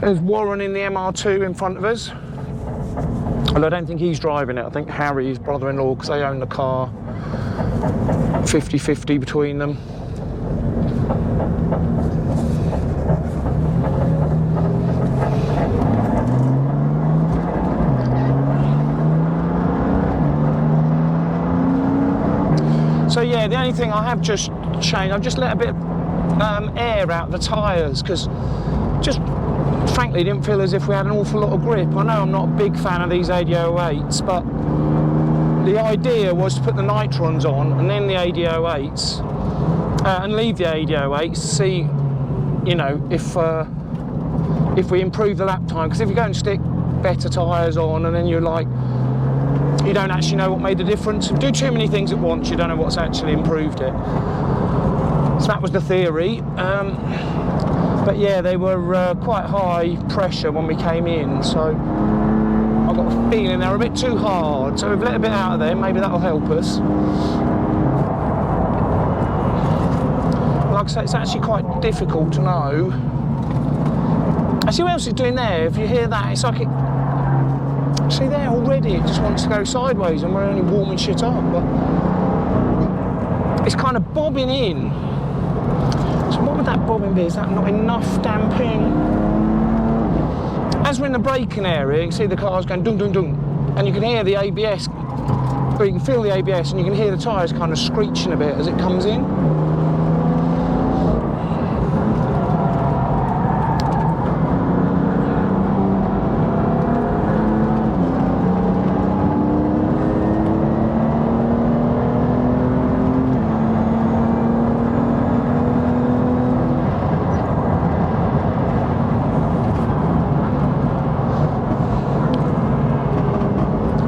There's Warren in the MR2 in front of us. Well, I don't think he's driving it. I think Harry, his brother-in-law, because they own the car. 50-50 between them. So yeah, the only thing I have just changed, I've just let a bit of air out the tyres, because just frankly didn't feel as if we had an awful lot of grip. I know I'm not a big fan of these 8008s, but the idea was to put the nitrons on and then the 8008s and leave the 8008s to see, you know, if we improve the lap time. Because if you go and stick better tyres on and then you're like, you don't actually know what made the difference. Do too many things at once, you don't know what's actually improved it. So that was the theory. But yeah, they were quite high pressure when we came in, so I got a feeling they were a bit too hard. So we've let a bit out of there, maybe that'll help us. Like I say, it's actually quite difficult to know. Actually, what else is doing there? If you hear that, it's like it... See there already, it just wants to go sideways and we're only warming shit up, but it's kind of bobbing in. So what would that bobbing be? Is that not enough damping? As we're in the braking area, you can see the cars going dun dun dun, and you can hear the ABS, or you can feel the ABS, and you can hear the tyres kind of screeching a bit as it comes in.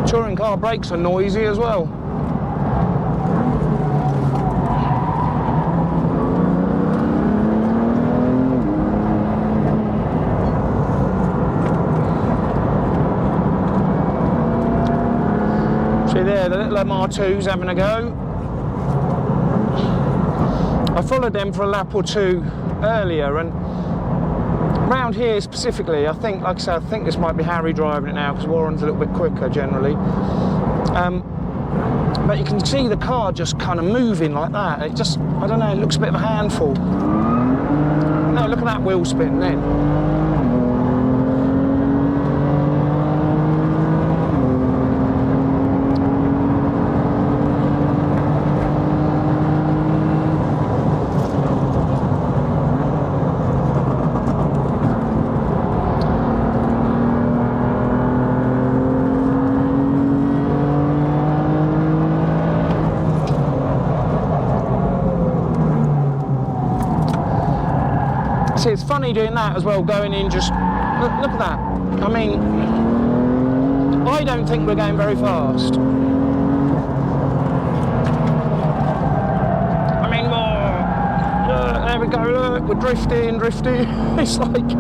Touring car brakes are noisy as well. See there, the little MR2's having a go. I followed them for a lap or two earlier, and around here specifically, I think, like I said, I think this might be Harry driving it now because Warren's a little bit quicker generally. But you can see the car just kind of moving like that. It just, I don't know, it looks a bit of a handful. No, look at that wheel spin then. See, it's funny doing that as well, going in just, look at that. I mean, I don't think we're going very fast. I mean, there we go, look, we're drifting. It's like...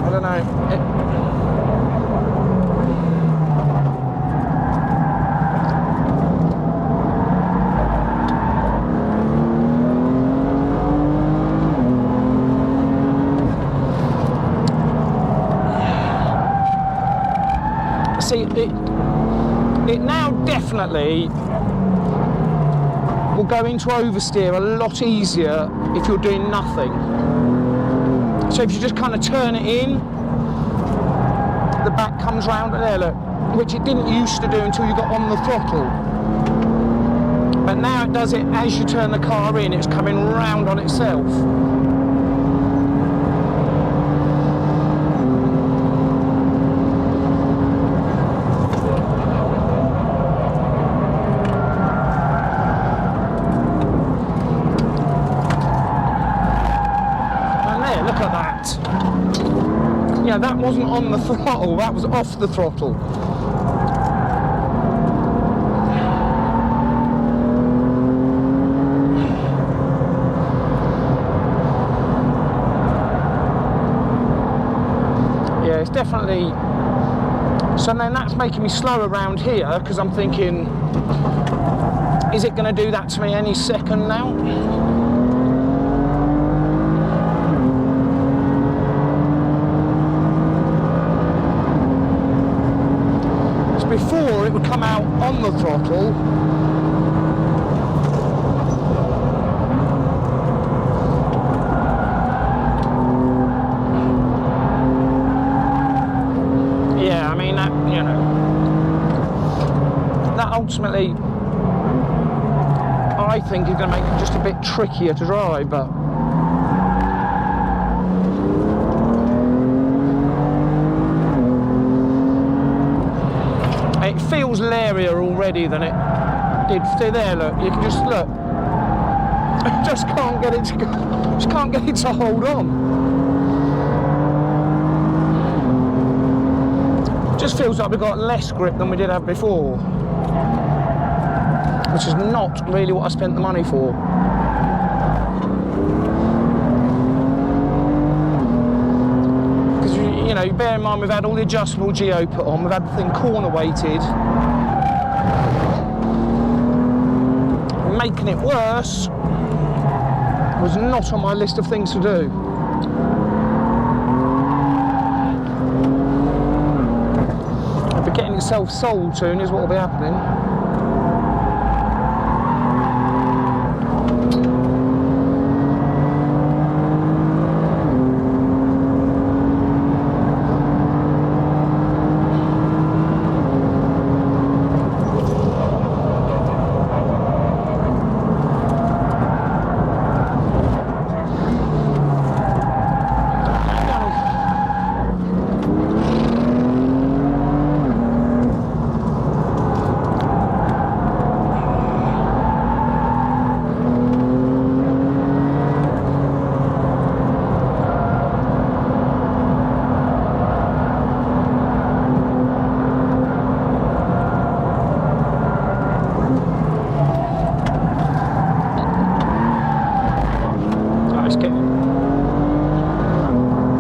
I don't know. See, it now definitely will go into oversteer a lot easier if you're doing nothing. So if you just kind of turn it in, the back comes round there, look, which it didn't used to do until you got on the throttle. But now it does it as you turn the car in, it's coming round on itself. Look at that. Yeah, that wasn't on the throttle, that was off the throttle. Yeah, it's definitely... So then that's making me slow around here, because I'm thinking, is it going to do that to me any second now? before it would come out on the throttle. Yeah, I mean, that, you know, that ultimately I think is going to make it just a bit trickier to drive, but it feels lairier already than it did. See there, look, you can just look. Just can't get it to go, just can't get it to hold on. Just feels like we've got less grip than we did have before, which is not really what I spent the money for. Because, you know, bear in mind we've had all the adjustable geo put on, we've had the thing corner weighted. Making it worse was not on my list of things to do. But getting itself sold soon is what will be happening.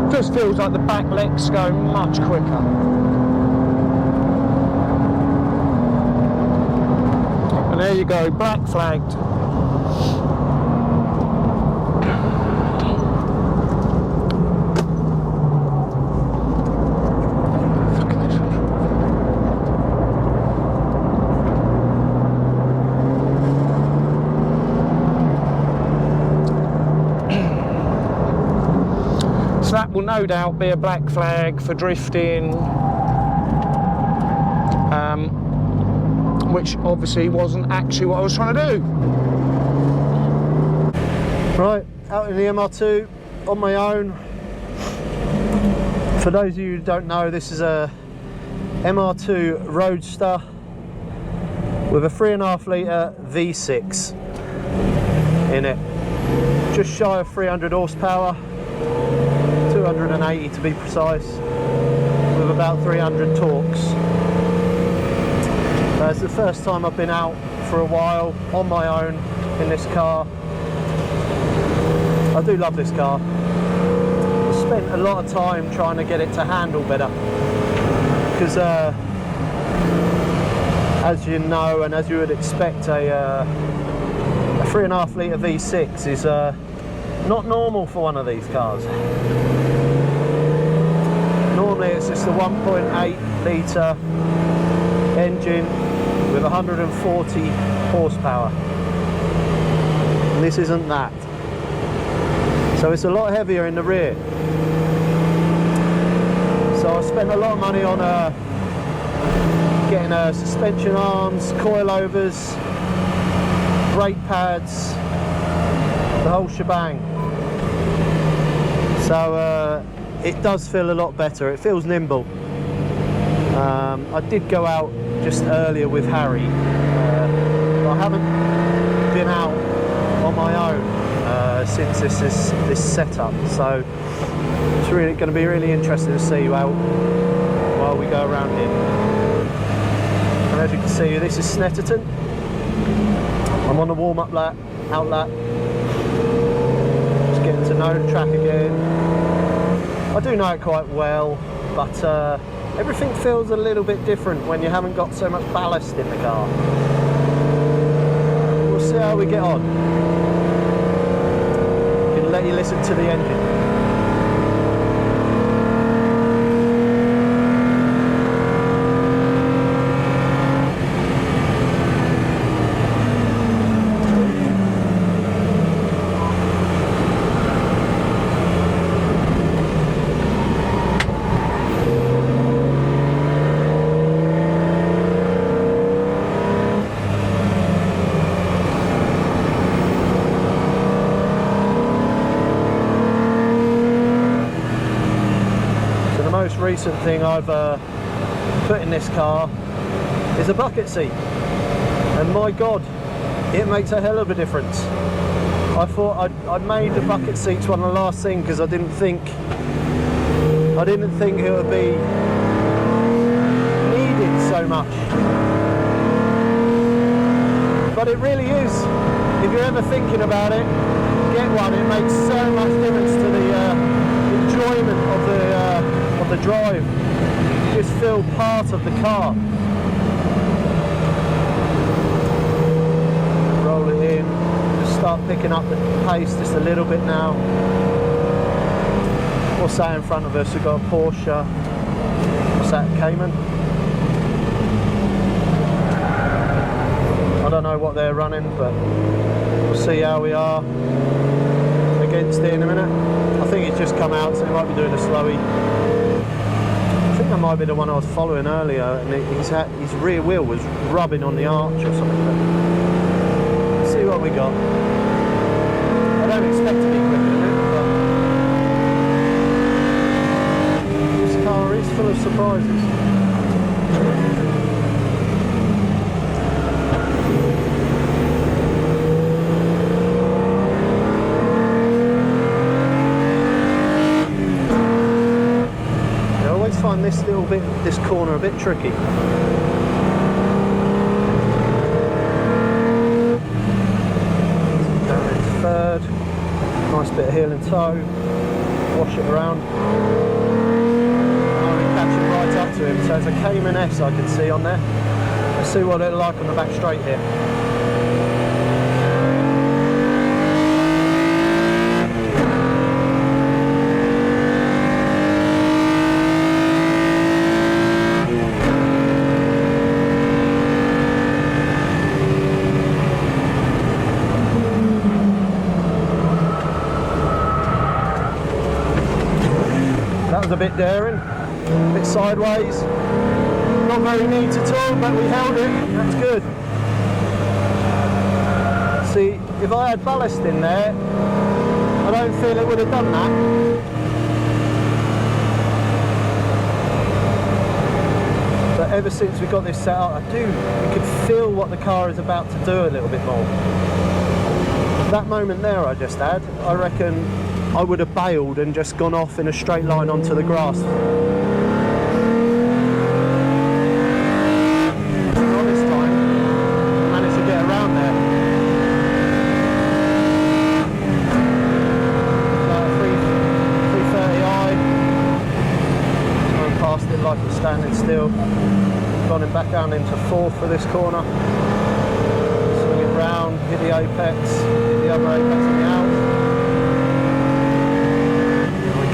Just feels like the back legs go much quicker. And there you go, black flagged. So that will no doubt be a black flag for drifting, which obviously wasn't actually what I was trying to do. Right, out in the MR2 on my own. For those of you who don't know, this is a MR2 Roadster with a 3.5 litre V6 in it. Just shy of 300 horsepower. 280 to be precise, with about 300 torques. It's the first time I've been out for a while on my own in this car. I do love this car. I spent a lot of time trying to get it to handle better because as you know and as you would expect, a 3.5 litre V6 is not normal for one of these cars. Normally it's just a 1.8 litre engine with 140 horsepower. And this isn't that. So it's a lot heavier in the rear. So I spent a lot of money on getting suspension arms, coilovers, brake pads, the whole shebang. So it does feel a lot better. It feels nimble. I did go out just earlier with Harry, but I haven't been out on my own since this setup. So it's really going to be really interesting to see while we go around here. And as you can see, this is Snetterton. I'm on the warm-up lap, out lap. Just getting to know the track again. I do know it quite well, but everything feels a little bit different when you haven't got so much ballast in the car. We'll see how we get on. I'm gonna let you listen to the engine. recent thing I've put in this car is a bucket seat, and my God, it makes a hell of a difference. I thought I'd made the bucket seats one of the last thing because I didn't think it would be needed so much, but it really is. If you're ever thinking about it, get one. It makes so much difference to the enjoyment of the drive. You just feel part of the car. Roll it in. Just start picking up the pace just a little bit now. What's that in front of us? We've got a Porsche. What's that, Cayman? I don't know what they're running, but we'll see how we are against it in a minute. I think it's just come out, so he might be doing a slowie. I think that might be the one I was following earlier, and his rear wheel was rubbing on the arch or something. Let's see what we got. I don't expect to be quicker than it, but this car is full of surprises. Find this corner a bit tricky. Down into third, nice bit of heel and toe, wash it around. I'm catching right up to him, so it's a Cayman S I can see on there. Let's see what it'll like on the back straight here. A bit daring, a bit sideways, not very neat at all, but we held it. That's good. See, if I had ballast in there, I don't feel it would have done that. But ever since we got this set up, you can feel what the car is about to do a little bit more. That moment there I just had, I reckon I would have bailed and just gone off in a straight line onto the grass. Not this time. Managed to get around there. 330i. Going past it like it's standing still. Gone it back down into fourth for this corner. Swing it round, hit the apex, hit the other apex on the out.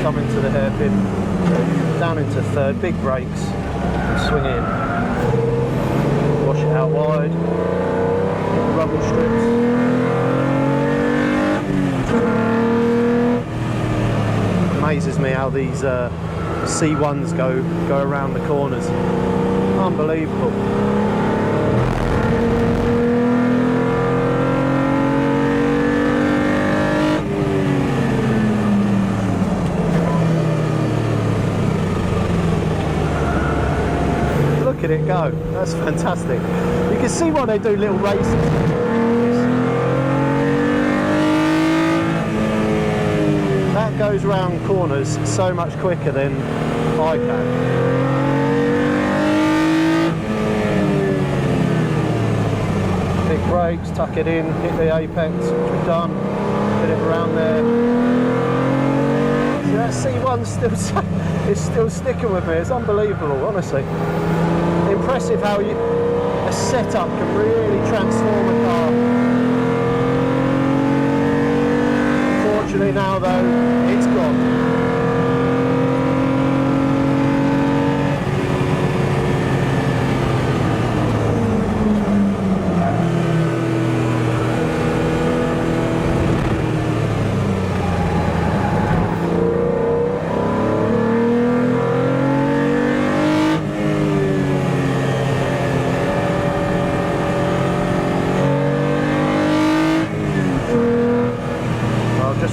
Come into the hairpin, down into third, big brakes, and swing in. Wash it out wide, rubble strips. Amazes me how these C1s go around the corners. Unbelievable. Look at it go, that's fantastic. You can see why they do little races. That goes round corners so much quicker than I can. Big brakes, tuck it in, hit the apex, which we've done, hit it around there. See, that C1's still sticking with me, it's unbelievable, honestly. Impressive how a setup can really transform a car. Unfortunately now though, it's gone.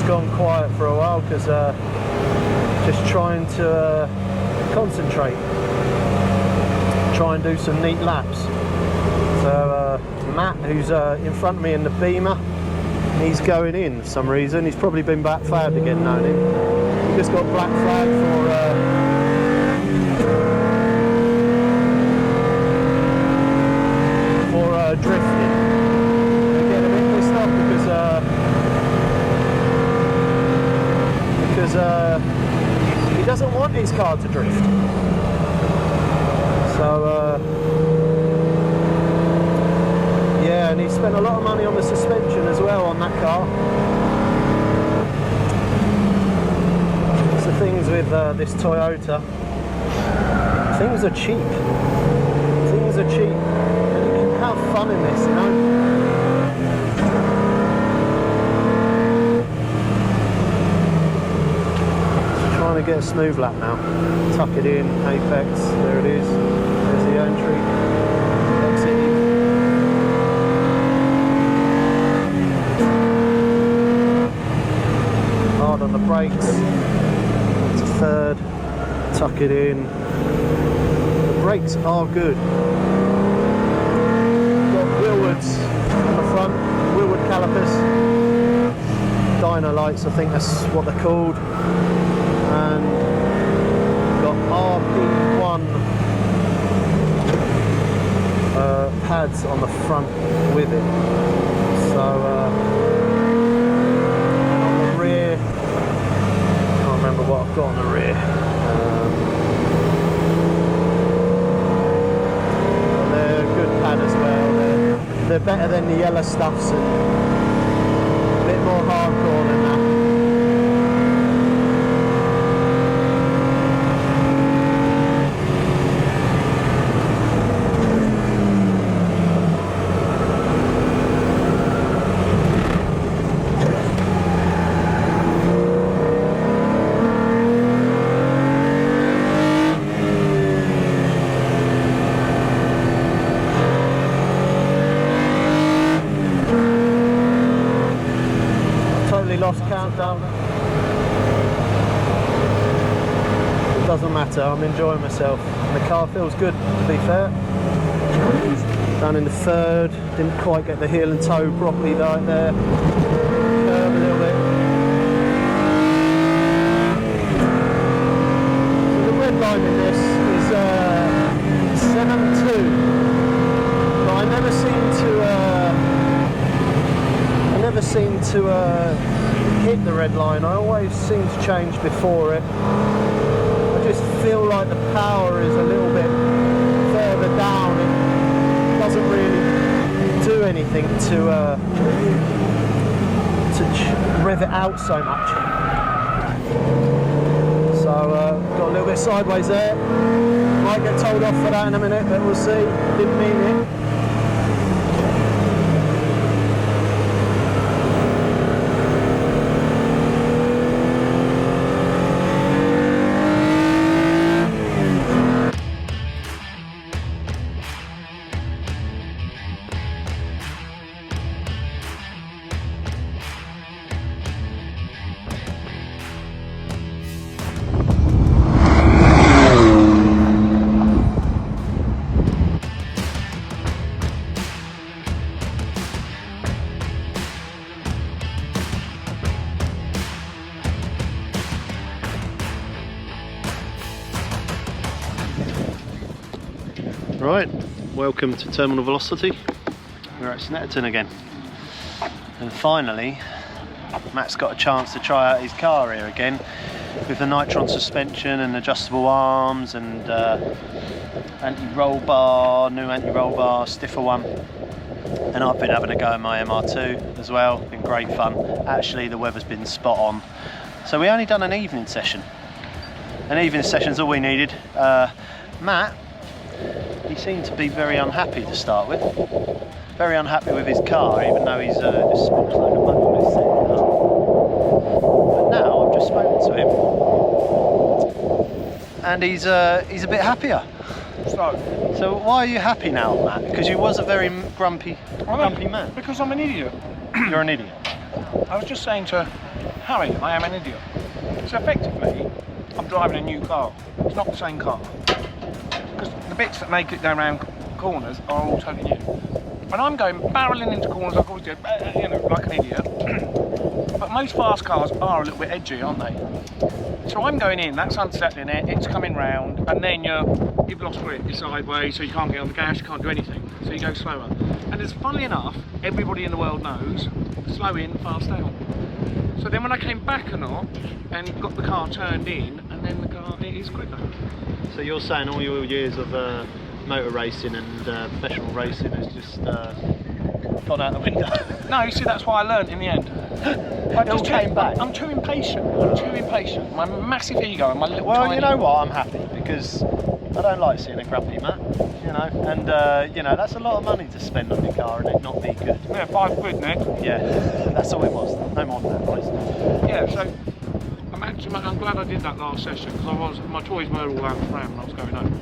Gone quiet for a while because just trying to concentrate concentrate, try and do some neat laps. So Matt, who's in front of me in the Beamer, he's going in for some reason. He's probably been back flagged again, knowing him. He just got black flag for drifting. I get a bit pissed off because he doesn't want his car to drift. So yeah, and he spent a lot of money on the suspension as well on that car. It's the things with this Toyota. Things are cheap. Things are cheap. And you can have fun in this, you know. Trying to get a smooth lap now. Tuck it in, apex, there it is. There's the entry. Exiting. Hard on the brakes. It's a third. Tuck it in. The brakes are good. Got Willwoods on the front, Willwood calipers. Dyno lights, I think that's what they're called. And got RP1 pads on the front with it. So on the rear, can't remember what I've got on the rear. They're a good pad as well. They're better than the yellow stuffs and a bit more hardcore than that. Lost countdown. It doesn't matter, I'm enjoying myself. And the car feels good, to be fair. Down in the third, didn't quite get the heel and toe properly right there. Curve a little bit. So the red line in this is 7.2, but I never seem to hit the red line. I always seem to change before it. I just feel like the power is a little bit further down. It doesn't really do anything to rev it out so much. So got a little bit sideways there. Might get told off for that in a minute, but we'll see. Didn't mean it. Right, welcome to Terminal Velocity. We're at Snetterton again. And finally, Matt's got a chance to try out his car here again with the Nitron suspension and adjustable arms and anti-roll bar, new anti-roll bar, stiffer one. And I've been having a go at my MR2 as well, been great fun. Actually, the weather's been spot on. So we only done an evening session. An evening session's all we needed. Matt, he seemed to be very unhappy to start with. Very unhappy with his car, even though he's just spent a load of money on his second car. But now I've just spoken to him, and he's a bit happier. So why are you happy now, Matt? Because you was a very grumpy man. Because I'm an idiot. You're an idiot. I was just saying to Harry, I am an idiot. So effectively, I'm driving a new car. It's not the same car. Because the bits that make it go around corners are all totally new. When I'm going barreling into corners, I always go, you know, like an idiot. But most fast cars are a little bit edgy, aren't they? So I'm going in, that's unsettling it, it's coming round, and then you've lost grip, you're sideways, so you can't get on the gas, you can't do anything, so you go slower. And as funnily enough, everybody in the world knows, slow in, fast out. So then when I came back a notch and got the car turned in, and then the car, it is quicker. So you're saying all your years of motor racing and professional racing has just gone out the window? No, you see, that's why I learned in the end. I just came back. I'm too impatient. I'm too impatient. My massive ego and my little Well, tiny... you know what? I'm happy because I don't like seeing a grumpy Matt, you know, and you know, that's a lot of money to spend on your car and it not be good. Yeah, £5, Nick. Yeah, that's all it was. No more than that, please. Yeah, so I'm glad I did that last session because my toys were all out of RAM and I was going home.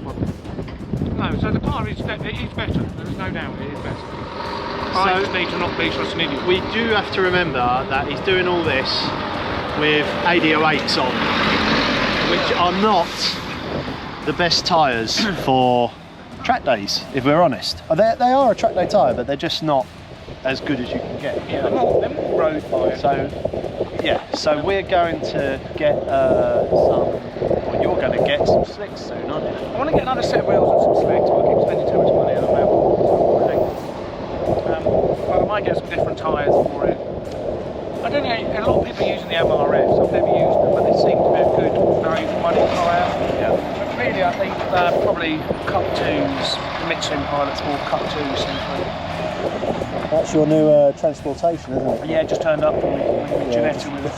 No, so the car is better. There is no doubt it is better. I just need to not be such an idiot. We do have to remember that he's doing all this with 808s on, which are not the best tyres for track days, if we're honest. They are a track day tyre, but they're just not as good as you can get. Yeah, they're more road tyres. So, yeah, so we're going to get you're going to get some slicks soon, aren't you? I want to get another set of wheels and some slicks, but I keep spending too much money on them. But I might get some different tyres for it. I don't know, a lot of people are using the MRFs. I've never used them, but they seem to be a good value for money tyre. Yeah. But really, I think probably Cup 2s, the Mitsui Pilot Sport Cup 2s simply. That's your new transportation, isn't it? Yeah, just turned up for me with Janetta with it.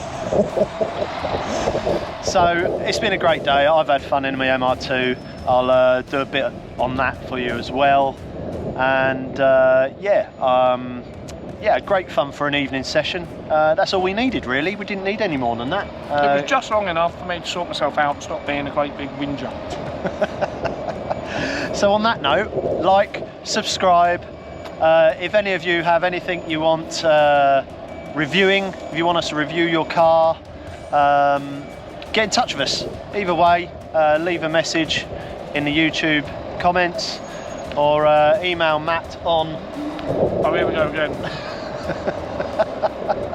So it's been a great day. I've had fun in my MR2. I'll do a bit on that for you as well. And yeah, great fun for an evening session. That's all we needed, really. We didn't need any more than that. It was just long enough for me to sort myself out and stop being a great big whinger. So on that note, like, subscribe. If any of you have anything you want reviewing, if you want us to review your car, get in touch with us. Either way, leave a message in the YouTube comments or email Matt on... Oh, here we go again.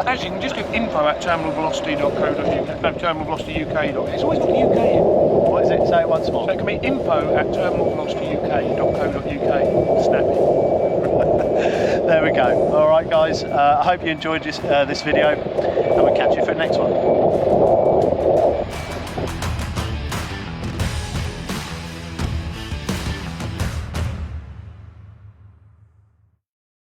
Actually, you can just go info@terminalvelocity.co.uk. No, terminalvelocityuk.co.uk. It's always got the UK in. What is it? Say it once more. So it can be info@terminalvelocityuk.co.uk. Snappy. There we go. All right, guys. I hope you enjoyed this video, and we'll catch you for the next one.